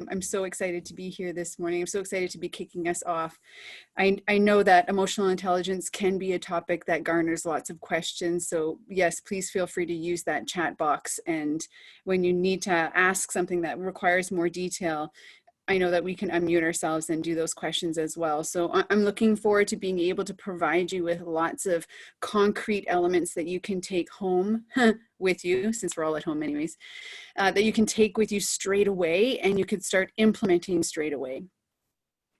I'm so excited to be here this morning. I'm so excited to be kicking us off. I know that emotional intelligence can be a topic that garners lots of questions. So yes, please feel free to use that chat box. And when you need to ask something that requires more detail, I know that we can unmute ourselves and do those questions as well. So I'm looking forward to being able to provide you with lots of concrete elements that you can take home with you, since we're all at home anyways, that you can take with you straight away and you could start implementing straight away.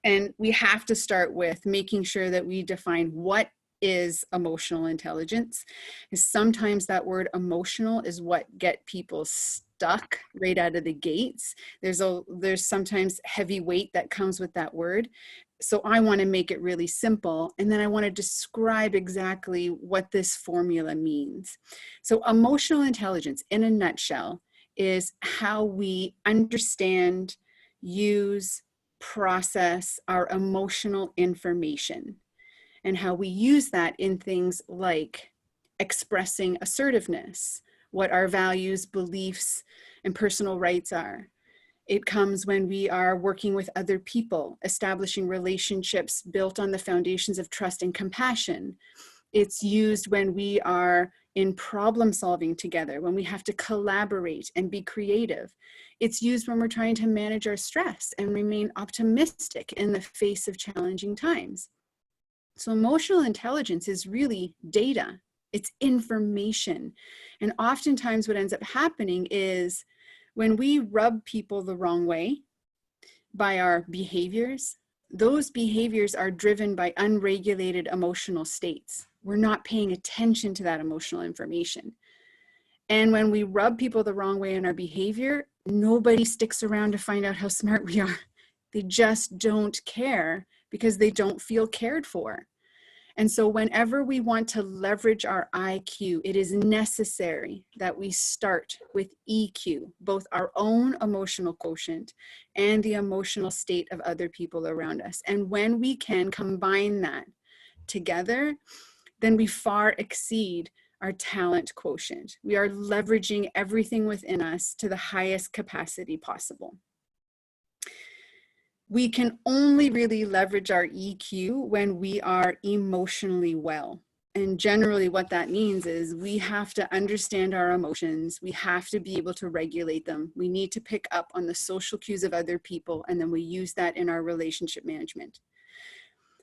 And we have to start with making sure that we define what is emotional intelligence. Because sometimes that word emotional is what get people stuck right out of the gates. There's sometimes heavy weight that comes with that word. So I want to make it really simple, and then I want to describe exactly what this formula means. So emotional intelligence in a nutshell is how we understand, use, process our emotional information, and how we use that in things like expressing assertiveness, what our values, beliefs, and personal rights are. It comes when we are working with other people, establishing relationships built on the foundations of trust and compassion. It's used when we are in problem solving together, when we have to collaborate and be creative. It's used when we're trying to manage our stress and remain optimistic in the face of challenging times. So emotional intelligence is really data. It's information. And oftentimes what ends up happening is when we rub people the wrong way by our behaviors, those behaviors are driven by unregulated emotional states. We're not paying attention to that emotional information. And when we rub people the wrong way in our behavior, nobody sticks around to find out how smart we are. They just don't care because they don't feel cared for. And so whenever we want to leverage our IQ, it is necessary that we start with EQ, both our own emotional quotient and the emotional state of other people around us. And when we can combine that together, then we far exceed our talent quotient. We are leveraging everything within us to the highest capacity possible. We can only really leverage our EQ when we are emotionally well. And generally what that means is we have to understand our emotions. We have to be able to regulate them. We need to pick up on the social cues of other people, and then we use that in our relationship management.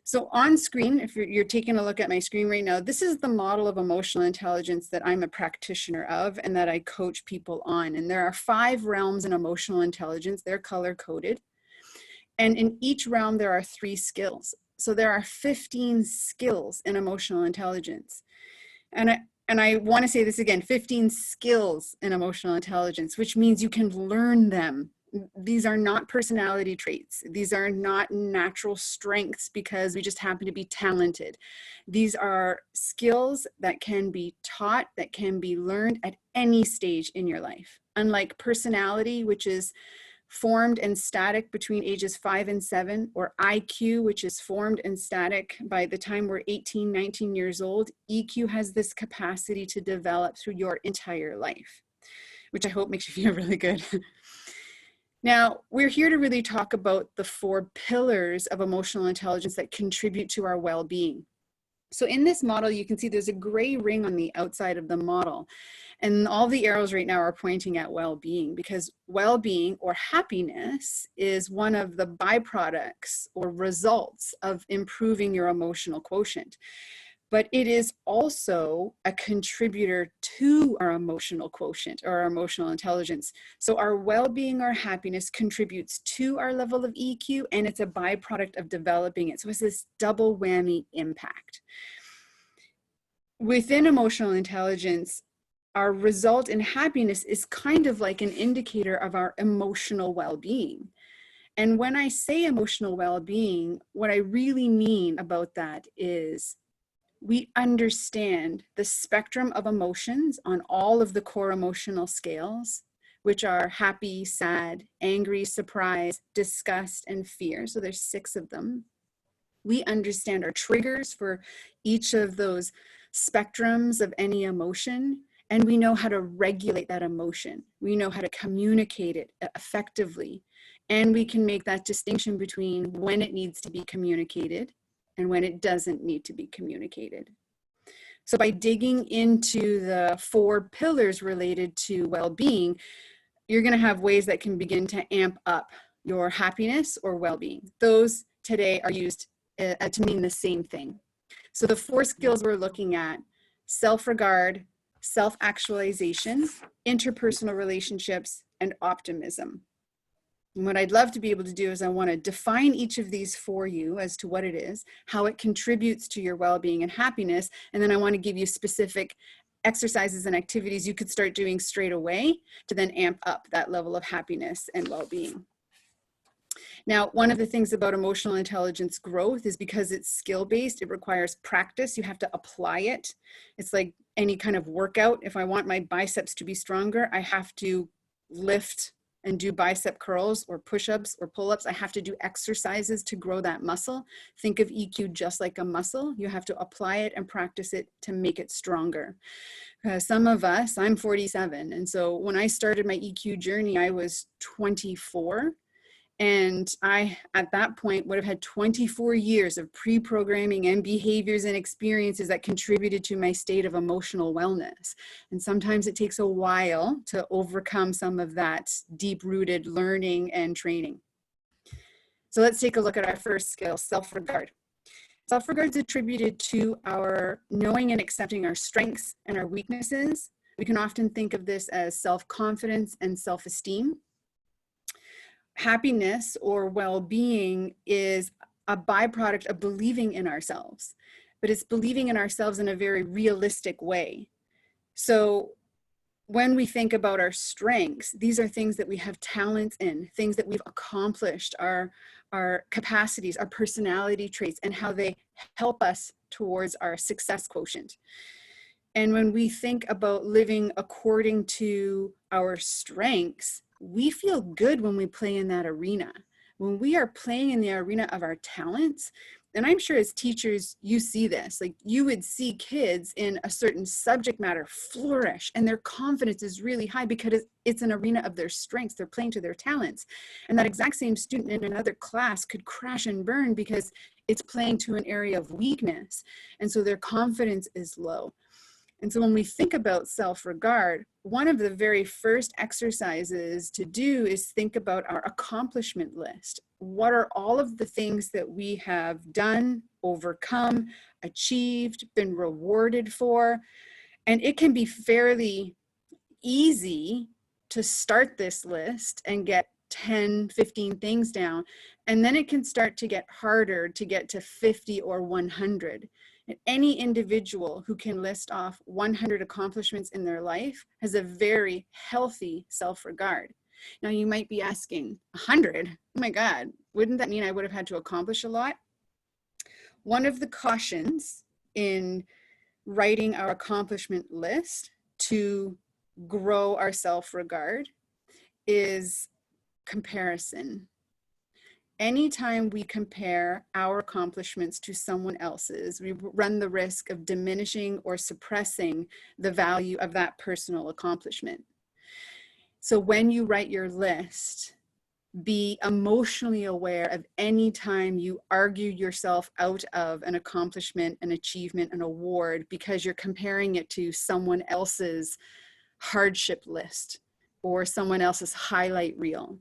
So on screen, if you're taking a look at my screen right now, this is the model of emotional intelligence that I'm a practitioner of and that I coach people on. And there are 5 realms in emotional intelligence. They're color-coded. And in each realm, there are 3 skills. So there are 15 skills in emotional intelligence. And I want to say this again, 15 skills in emotional intelligence, which means you can learn them. These are not personality traits. These are not natural strengths because we just happen to be talented. These are skills that can be taught, that can be learned at any stage in your life. Unlike personality, which is formed and static between ages 5 and 7, or IQ, which is formed and static by the time we're 18, 19 years old, EQ has this capacity to develop through your entire life, which I hope makes you feel really good. Now, we're here to really talk about the 4 pillars of emotional intelligence that contribute to our well-being. So in this model, you can see there's a gray ring on the outside of the model. And all the arrows right now are pointing at well-being, because well-being or happiness is one of the byproducts or results of improving your emotional quotient. But it is also a contributor to our emotional quotient or our emotional intelligence. So our well-being or happiness contributes to our level of EQ, and it's a byproduct of developing it. So it's this double whammy impact. Within emotional intelligence, our result in happiness is kind of like an indicator of our emotional well-being. And when I say emotional well-being, what I really mean about that is we understand the spectrum of emotions on all of the core emotional scales, which are happy, sad, angry, surprise, disgust, and fear. So there's 6 of them. We understand our triggers for each of those spectrums of any emotion, and we know how to regulate that emotion. We know how to communicate it effectively And we can make that distinction between when it needs to be communicated and when it doesn't need to be communicated. So by digging into the 4 pillars related to well-being, you're going to have ways that can begin to amp up your happiness or well-being. Those today are used to mean the same thing. So the 4 skills we're looking at: self-regard, self-actualization, interpersonal relationships, and optimism. And what I'd love to be able to do is I want to define each of these for you as to what it is, how it contributes to your well-being and happiness, and then I want to give you specific exercises and activities you could start doing straight away to then amp up that level of happiness and well-being. Now, one of the things about emotional intelligence growth is because it's skill-based, it requires practice. You have to apply it. It's like any kind of workout. If I want my biceps to be stronger, I have to lift and do bicep curls or push-ups or pull-ups. I have to do exercises to grow that muscle. Think of EQ just like a muscle. You have to apply it and practice it to make it stronger. Some of us, I'm 47, and so when I started my EQ journey, I was 24. And I, at that point, would have had 24 years of pre-programming and behaviors and experiences that contributed to my state of emotional wellness. And sometimes it takes a while to overcome some of that deep-rooted learning and training. So let's take a look at our first skill, self-regard. Self-regard is attributed to our knowing and accepting our strengths and our weaknesses. We can often think of this as self-confidence and self-esteem. Happiness or well-being is a byproduct of believing in ourselves, but it's believing in ourselves in a very realistic way. So when we think about our strengths, these are things that we have talents in, things that we've accomplished, our capacities, our personality traits, and how they help us towards our success quotient. And when we think about living according to our strengths, we feel good when we play in that arena. When we are playing in the arena of our talents, and I'm sure as teachers, you see this, like you would see kids in a certain subject matter flourish and their confidence is really high because it's an arena of their strengths. They're playing to their talents. And that exact same student in another class could crash and burn because it's playing to an area of weakness. And so their confidence is low. And so when we think about self-regard, one of the very first exercises to do is think about our accomplishment list. What are all of the things that we have done, overcome, achieved, been rewarded for? And it can be fairly easy to start this list and get 10, 15 things down. And then it can start to get harder to get to 50 or 100. And any individual who can list off 100 accomplishments in their life has a very healthy self-regard. Now you might be asking, 100? Oh my God, wouldn't that mean I would have had to accomplish a lot? One of the cautions in writing our accomplishment list to grow our self-regard is comparison. Anytime we compare our accomplishments to someone else's, we run the risk of diminishing or suppressing the value of that personal accomplishment. So when you write your list, be emotionally aware of any time you argue yourself out of an accomplishment, an achievement, an award, because you're comparing it to someone else's hardship list or someone else's highlight reel.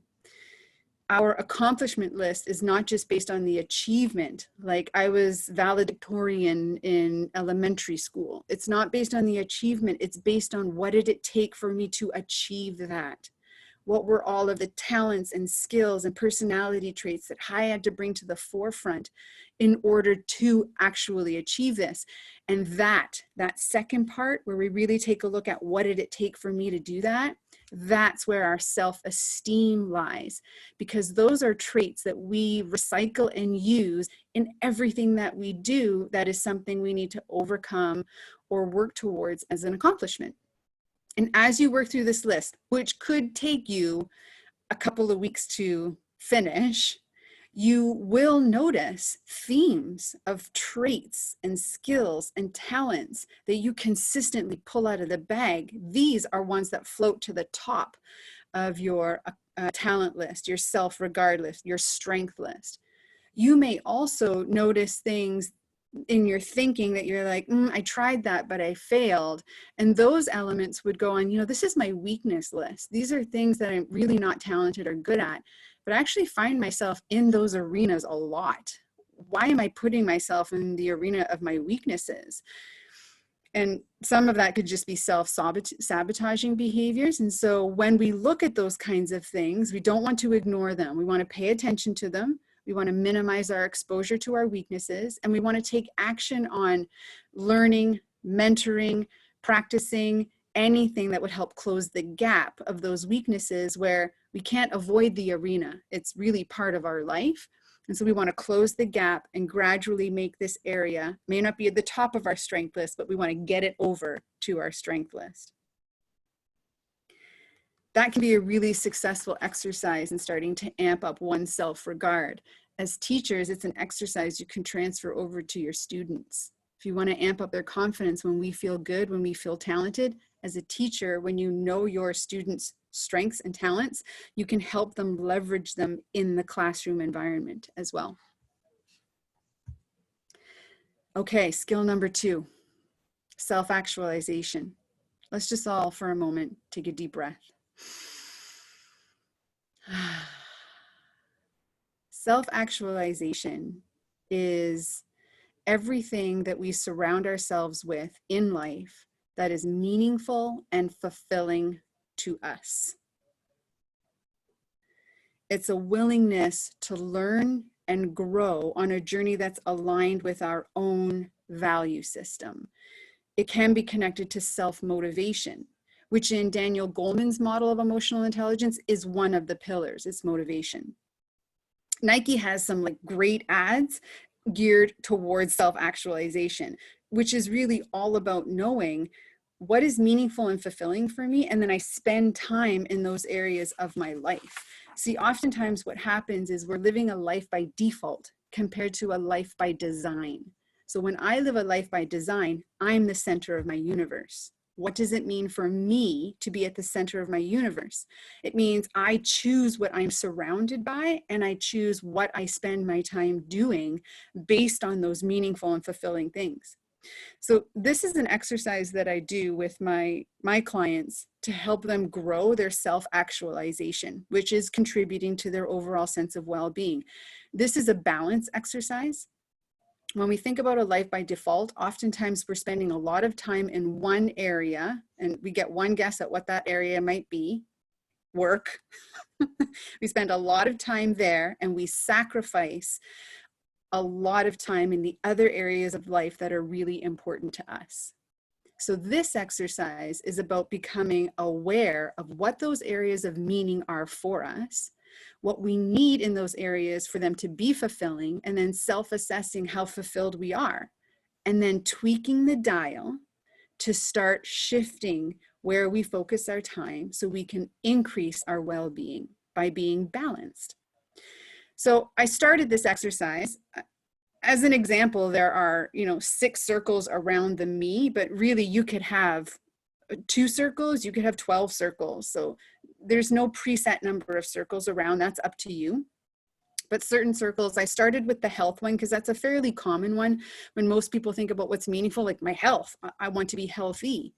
Our accomplishment list is not just based on the achievement, like I was valedictorian in elementary school. It's not based on the achievement, it's based on what did it take for me to achieve that? What were all of the talents and skills and personality traits that I had to bring to the forefront in order to actually achieve this? And that second part where we really take a look at what did it take for me to do that, that's where our self-esteem lies, because those are traits that we recycle and use in everything that we do that is something we need to overcome or work towards as an accomplishment. And as you work through this list, which could take you a couple of weeks to finish, you will notice themes of traits and skills and talents that you consistently pull out of the bag. These are ones that float to the top of your talent list, your self-regard list, your strength list. You may also notice things in your thinking that you're like, I tried that, but I failed. And those elements would go on, this is my weakness list. These are things that I'm really not talented or good at, but I actually find myself in those arenas a lot. Why am I putting myself in the arena of my weaknesses? And some of that could just be self-sabotaging behaviors. And so when we look at those kinds of things, we don't want to ignore them. We want to pay attention to them. We want to minimize our exposure to our weaknesses. And we want to take action on learning, mentoring, practicing, anything that would help close the gap of those weaknesses where we can't avoid the arena. It's really part of our life. And so we want to close the gap and gradually make this area, may not be at the top of our strength list, but we want to get it over to our strength list. That can be a really successful exercise in starting to amp up one's self-regard. As teachers, it's an exercise you can transfer over to your students. If you want to amp up their confidence when we feel good, when we feel talented, as a teacher, when you know your students' strengths and talents, you can help them leverage them in the classroom environment as well. Okay, skill number 2, self-actualization. Let's just all for a moment take a deep breath. Self-actualization is everything that we surround ourselves with in life that is meaningful and fulfilling to us. It's a willingness to learn and grow on a journey that's aligned with our own value system. It can be connected to self-motivation, which in Daniel Goleman's model of emotional intelligence is one of the pillars. It's motivation. Nike has some great ads geared towards self-actualization, which is really all about knowing what is meaningful and fulfilling for me, and then I spend time in those areas of my life. See, oftentimes what happens is we're living a life by default compared to a life by design. So when I live a life by design, I'm the center of my universe. What does it mean for me to be at the center of my universe? It means I choose what I'm surrounded by, and I choose what I spend my time doing based on those meaningful and fulfilling things. So this is an exercise that I do with my clients to help them grow their self-actualization, which is contributing to their overall sense of well-being. This is a balance exercise. When we think about a life by default, oftentimes we're spending a lot of time in one area, and we get one guess at what that area might be. Work. We spend a lot of time there, and we sacrifice a lot of time in the other areas of life that are really important to us. So this exercise is about becoming aware of what those areas of meaning are for us, what we need in those areas for them to be fulfilling, and then self-assessing how fulfilled we are, and then tweaking the dial to start shifting where we focus our time so we can increase our well-being by being balanced. So I started this exercise. As an example, there are, 6 circles around the me, but really you could have 2 circles, you could have 12 circles. So there's no preset number of circles around, that's up to you. But certain circles, I started with the health one because that's a fairly common one when most people think about what's meaningful, like my health, I want to be healthy.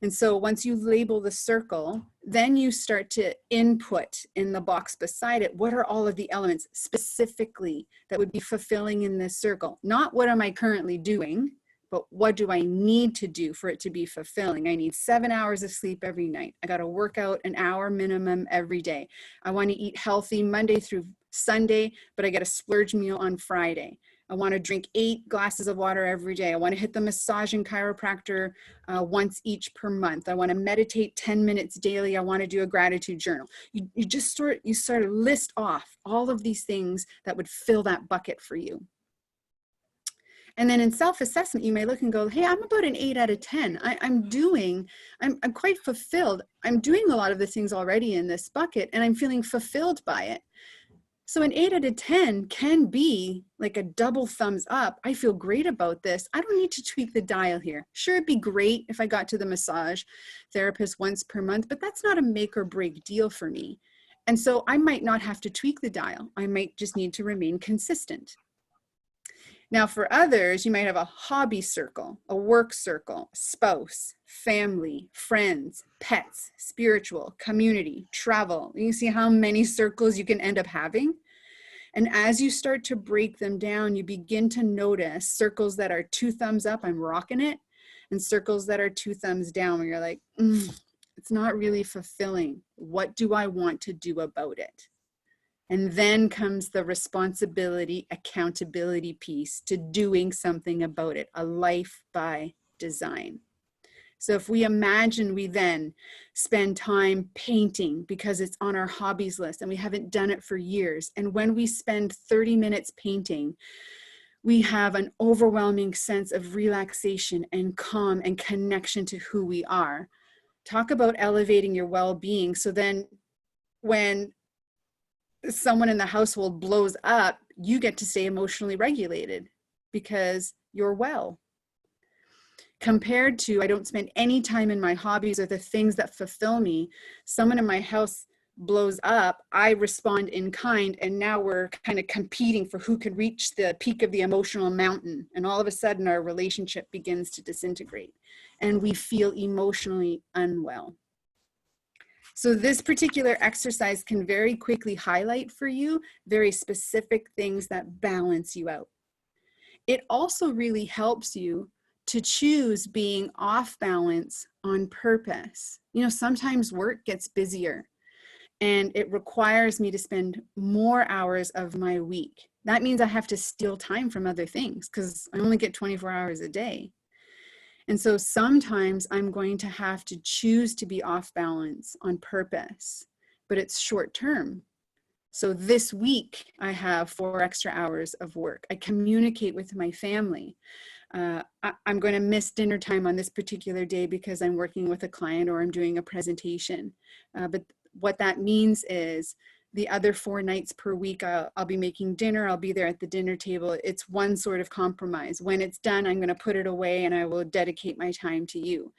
And so once you label the circle, then you start to input in the box beside it, what are all of the elements specifically that would be fulfilling in this circle? Not what am I currently doing, but what do I need to do for it to be fulfilling? I need 7 hours of sleep every night. I got to work out an hour minimum every day. I want to eat healthy Monday through Sunday, but I get a splurge meal on Friday. I want to drink 8 glasses of water every day. I want to hit the massage and chiropractor once each per month. I want to meditate 10 minutes daily. I want to do a gratitude journal. You sort of list off all of these things that would fill that bucket for you. And then in self-assessment, you may look and go, hey, I'm about an 8 out of 10. I'm quite fulfilled. I'm doing a lot of the things already in this bucket, and I'm feeling fulfilled by it. So an 8 out of 10 can be like a double thumbs up. I feel great about this. I don't need to tweak the dial here. Sure, it'd be great if I got to the massage therapist once per month, but that's not a make or break deal for me. And so I might not have to tweak the dial. I might just need to remain consistent. Now, for others, you might have a hobby circle, a work circle, spouse, family, friends, pets, spiritual, community, travel. You see how many circles you can end up having? And as you start to break them down, you begin to notice circles that are 2 thumbs up, I'm rocking it, and circles that are 2 thumbs down, where you're like, it's not really fulfilling. What do I want to do about it? And then comes the responsibility, accountability piece to doing something about it, a life by design. So if we imagine we then spend time painting because it's on our hobbies list and we haven't done it for years. And when we spend 30 minutes painting, we have an overwhelming sense of relaxation and calm and connection to who we are. Talk about elevating your well-being. So then when someone in the household blows up, you get to stay emotionally regulated because you're well. Compared to, I don't spend any time in my hobbies or the things that fulfill me. Someone in my house blows up, I respond in kind, and now we're kind of competing for who could reach the peak of the emotional mountain. And all of a sudden our relationship begins to disintegrate and we feel emotionally unwell. So this particular exercise can very quickly highlight for you very specific things that balance you out. It also really helps you to choose being off balance on purpose. You know, sometimes work gets busier and it requires me to spend more hours of my week. That means I have to steal time from other things because I only get 24 hours a day. And so sometimes I'm going to have to choose to be off balance on purpose, but it's short term. So this week I have 4 extra hours of work. I communicate with my family. I'm going to miss dinner time on this particular day because I'm working with a client or I'm doing a presentation. But what that means is the other 4 nights per week, I'll be making dinner. I'll be there at the dinner table. It's one sort of compromise. When it's done, I'm going to put it away and I will dedicate my time to you.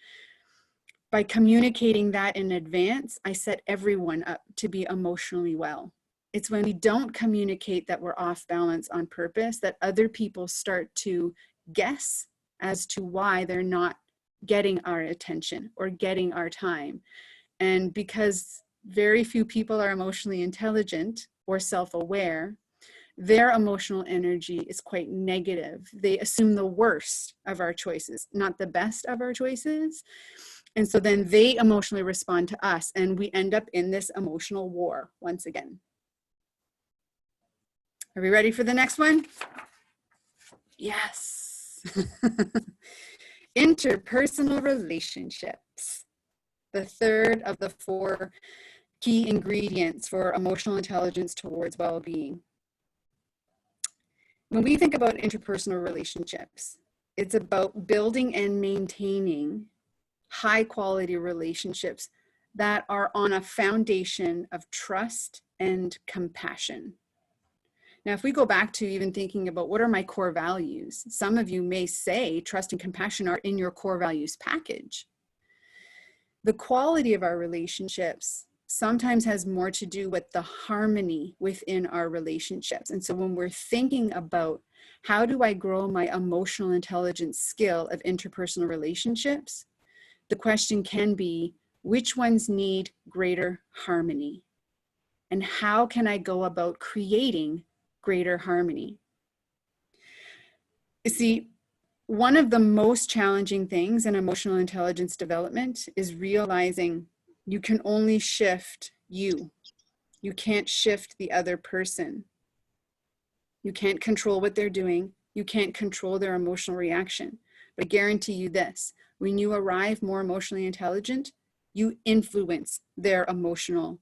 By communicating that in advance, I set everyone up to be emotionally well. It's when we don't communicate that we're off balance on purpose that other people start to guess as to why they're not getting our attention or getting our time. And because very few people are emotionally intelligent or self-aware, their emotional energy is quite negative. They assume the worst of our choices, not the best of our choices. And so then they emotionally respond to us and we end up in this emotional war once again. Are we ready for the next one? Yes. Interpersonal relationships. The third of the 4 key ingredients for emotional intelligence towards well-being. When we think about interpersonal relationships, it's about building and maintaining high-quality relationships that are on a foundation of trust and compassion. Now, if we go back to even thinking about what are my core values, some of you may say trust and compassion are in your core values package. The quality of our relationships sometimes has more to do with the harmony within our relationships. And so when we're thinking about how do I grow my emotional intelligence skill of interpersonal relationships, the question can be, which ones need greater harmony? And how can I go about creating greater harmony? You see, one of the most challenging things in emotional intelligence development is realizing you can only shift you. You can't shift the other person. You can't control what they're doing. You can't control their emotional reaction. But I guarantee you this, when you arrive more emotionally intelligent, you influence their emotional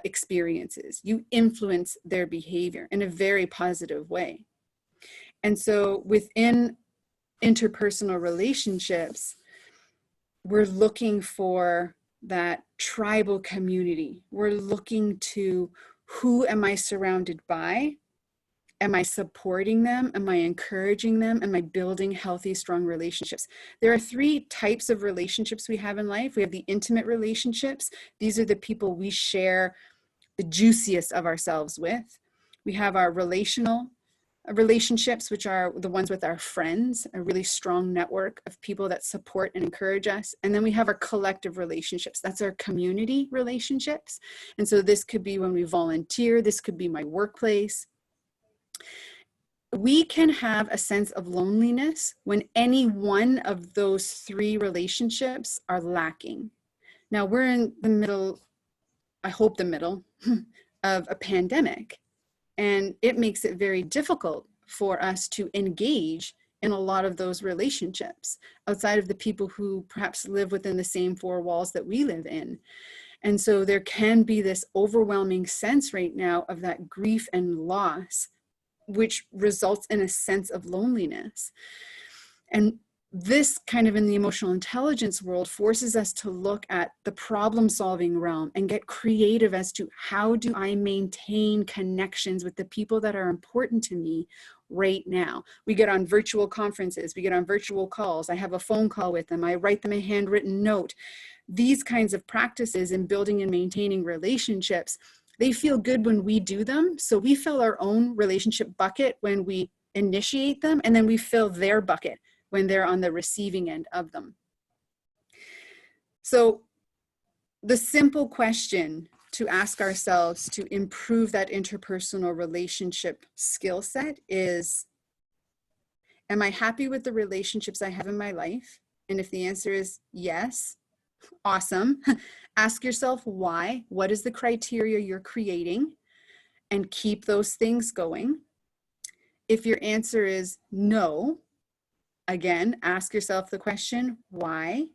experiences. You influence their behavior in a very positive way. And so within interpersonal relationships, we're looking for that tribal community. We're looking to, who am I surrounded by? Am I supporting them? Am I encouraging them? Am I building healthy, strong relationships? There are 3 types of relationships we have in life. We have the intimate relationships. These are the people we share the juiciest of ourselves with. We have our relationships, which are the ones with our friends, a really strong network of people that support and encourage us. And then we have our collective relationships. That's our community relationships. And so this could be when we volunteer. This could be my workplace. We can have a sense of loneliness when any one of those three relationships are lacking. Now we're in the middle, I hope the middle, of a pandemic. And it makes it very difficult for us to engage in a lot of those relationships outside of the people who perhaps live within the same four walls that we live in. And so there can be this overwhelming sense right now of that grief and loss, which results in a sense of loneliness. And this kind of in the emotional intelligence world forces us to look at the problem solving realm and get creative as to how do I maintain connections with the people that are important to me right now. We get on virtual conferences, we get on virtual calls. I have a phone call with them. I write them a handwritten note. These kinds of practices in building and maintaining relationships, they feel good when we do them. So we fill our own relationship bucket when we initiate them, and then we fill their bucket when they're on the receiving end of them. So the simple question to ask ourselves to improve that interpersonal relationship skill set is, am I happy with the relationships I have in my life? And if the answer is yes, awesome. Ask yourself why. What is the criteria you're creating? And keep those things going. If your answer is no, again, ask yourself the question, why?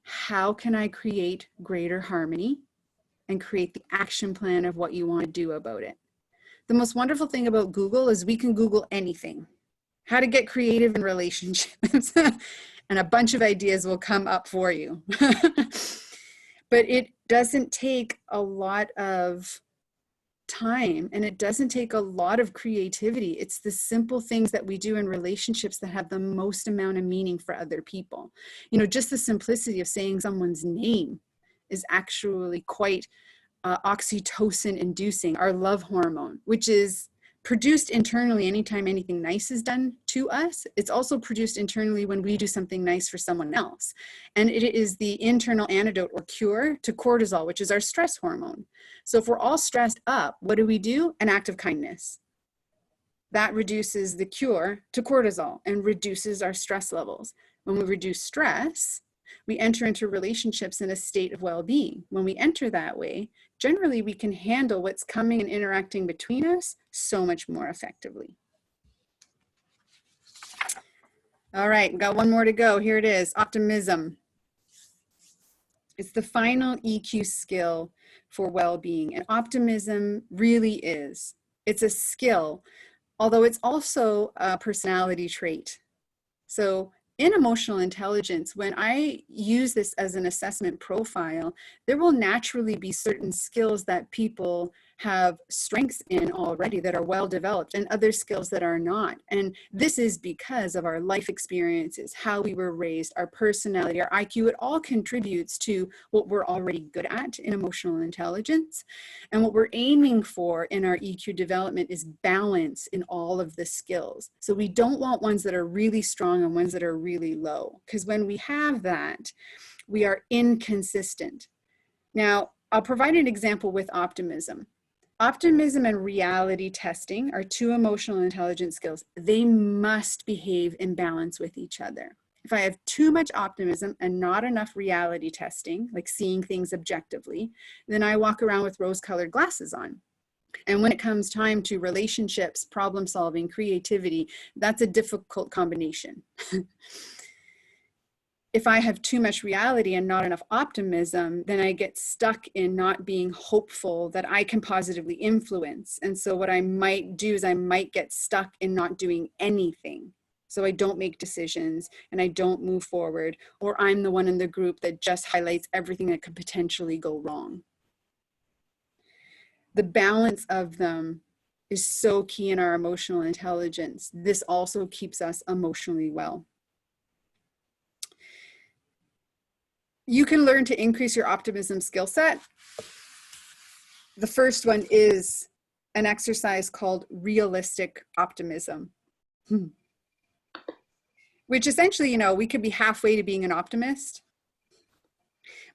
How can I create greater harmony? And create the action plan of what you want to do about it. The most wonderful thing about Google is we can Google anything. How to get creative in relationships. And a bunch of ideas will come up for you. But it doesn't take a lot of time, and it doesn't take a lot of creativity. It's the simple things that we do in relationships that have the most amount of meaning for other people. You know, just the simplicity of saying someone's name is actually quite oxytocin inducing, our love hormone, which is produced internally anytime anything nice is done to us. It's also produced internally when we do something nice for someone else. And it is the internal antidote or cure to cortisol, which is our stress hormone. So if we're all stressed up, what do? An act of kindness. That reduces the cure to cortisol and reduces our stress levels. When we reduce stress, we enter into relationships in a state of well-being. When we enter that way, generally we can handle what's coming and interacting between us so much more effectively. All right, got one more to go. Here it is, optimism. It's the final EQ skill for well-being. And optimism really is. It's a skill, although it's also a personality trait. So in emotional intelligence, when I use this as an assessment profile, there will naturally be certain skills that people have strengths in already that are well developed, and other skills that are not. And this is because of our life experiences, how we were raised, our personality, our IQ. It all contributes to what we're already good at in emotional intelligence. And what we're aiming for in our EQ development is balance in all of the skills. So we don't want ones that are really strong and ones that are really low, because when we have that, we are inconsistent. Now, I'll provide an example with optimism. Optimism and reality testing are two emotional intelligence skills. They must behave in balance with each other. If I have too much optimism and not enough reality testing, like seeing things objectively, then I walk around with rose-colored glasses on. And when it comes time to relationships, problem solving, creativity, that's a difficult combination. If I have too much reality and not enough optimism, then I get stuck in not being hopeful that I can positively influence. And so what I might do is I might get stuck in not doing anything. So I don't make decisions and I don't move forward, or I'm the one in the group that just highlights everything that could potentially go wrong. The balance of them is so key in our emotional intelligence. This also keeps us emotionally well. You can learn to increase your optimism skill set The first one is an exercise called realistic optimism, which essentially, you know, we could be halfway to being an optimist.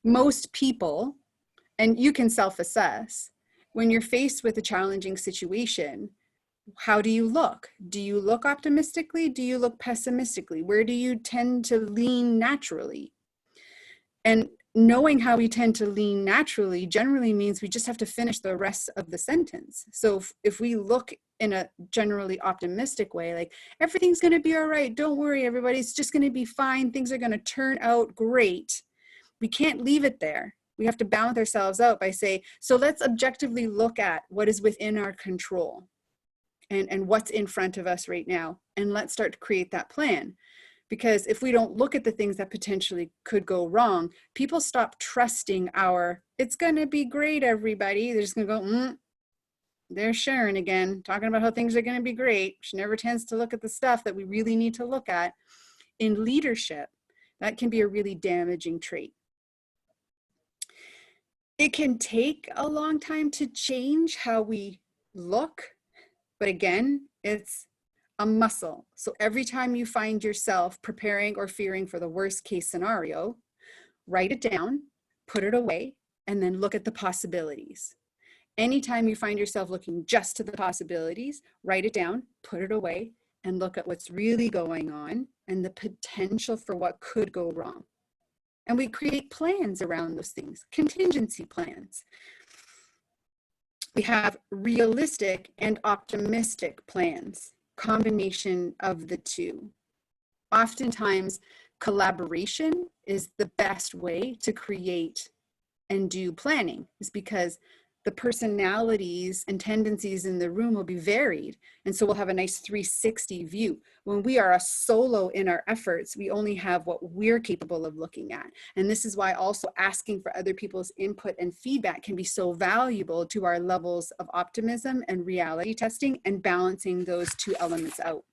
Most people, and you can self-assess, when you're faced with a challenging situation, how do you look? Do you look optimistically? Do you look pessimistically? Where do you tend to lean naturally? And knowing how we tend to lean naturally generally means we just have to finish the rest of the sentence. So if we look in a generally optimistic way, like everything's going to be all right, don't worry, everybody, it's just going to be fine, things are going to turn out great, we can't leave it there. We have to balance ourselves out by saying, so let's objectively look at what is within our control and what's in front of us right now, and let's start to create that plan. Because if we don't look at the things that potentially could go wrong, people stop trusting our, it's going to be great, everybody. They're just going to go, there's Sharon again, talking about how things are going to be great. She never tends to look at the stuff that we really need to look at. In leadership, that can be a really damaging trait. It can take a long time to change how we look, but again, it's a muscle. So every time you find yourself preparing or fearing for the worst case scenario, write it down, put it away, and then look at the possibilities. Anytime you find yourself looking just to the possibilities, write it down, put it away, and look at what's really going on and the potential for what could go wrong. And we create plans around those things, contingency plans. We have realistic and optimistic plans, combination of the two. Oftentimes, collaboration is the best way to create and do planning, is because the personalities and tendencies in the room will be varied. And so we'll have a nice 360 view. When we are a solo in our efforts, we only have what we're capable of looking at. And this is why also asking for other people's input and feedback can be so valuable to our levels of optimism and reality testing and balancing those two elements out.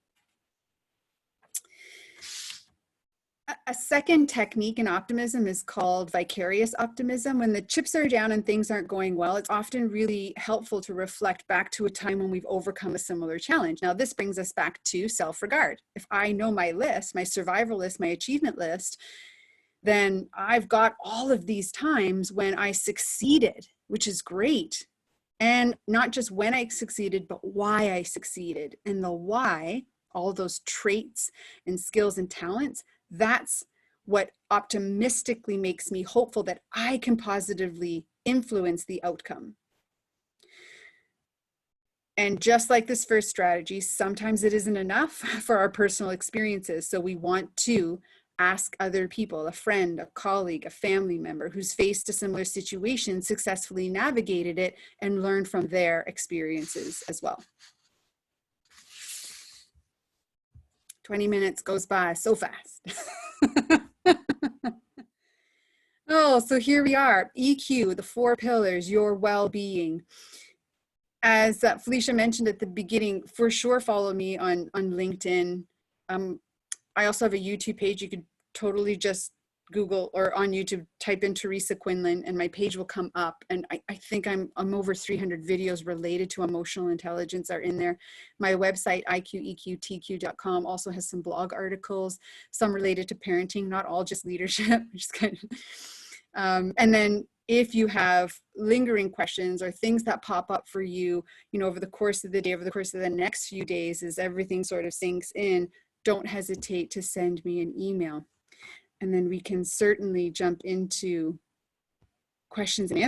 A second technique in optimism is called vicarious optimism. When the chips are down and things aren't going well, it's often really helpful to reflect back to a time when we've overcome a similar challenge. Now, this brings us back to self-regard. If I know my list, my survival list, my achievement list, then I've got all of these times when I succeeded, which is great. And not just when I succeeded, but why I succeeded. And the why, all those traits and skills and talents, that's what optimistically makes me hopeful that I can positively influence the outcome. And just like this first strategy, sometimes it isn't enough for our personal experiences. So we want to ask other people, a friend, a colleague, a family member who's faced a similar situation, successfully navigated it, and learn from their experiences as well. 20 minutes goes by so fast. Oh, so here we are. EQ, the 4 pillars, your well-being. As Felicia mentioned at the beginning, for sure follow me on LinkedIn. I also have a YouTube page. You could totally just Google or on YouTube, type in Teresa Quinlan and my page will come up. And I think I'm over 300 videos related to emotional intelligence are in there. My website, IQ+EQ TQ.com, also has some blog articles, some related to parenting, not all just leadership, just kind of, and then if you have lingering questions or things that pop up for you, over the course of the day, over the course of the next few days, as everything sort of sinks in, don't hesitate to send me an email. And then we can certainly jump into questions and answers.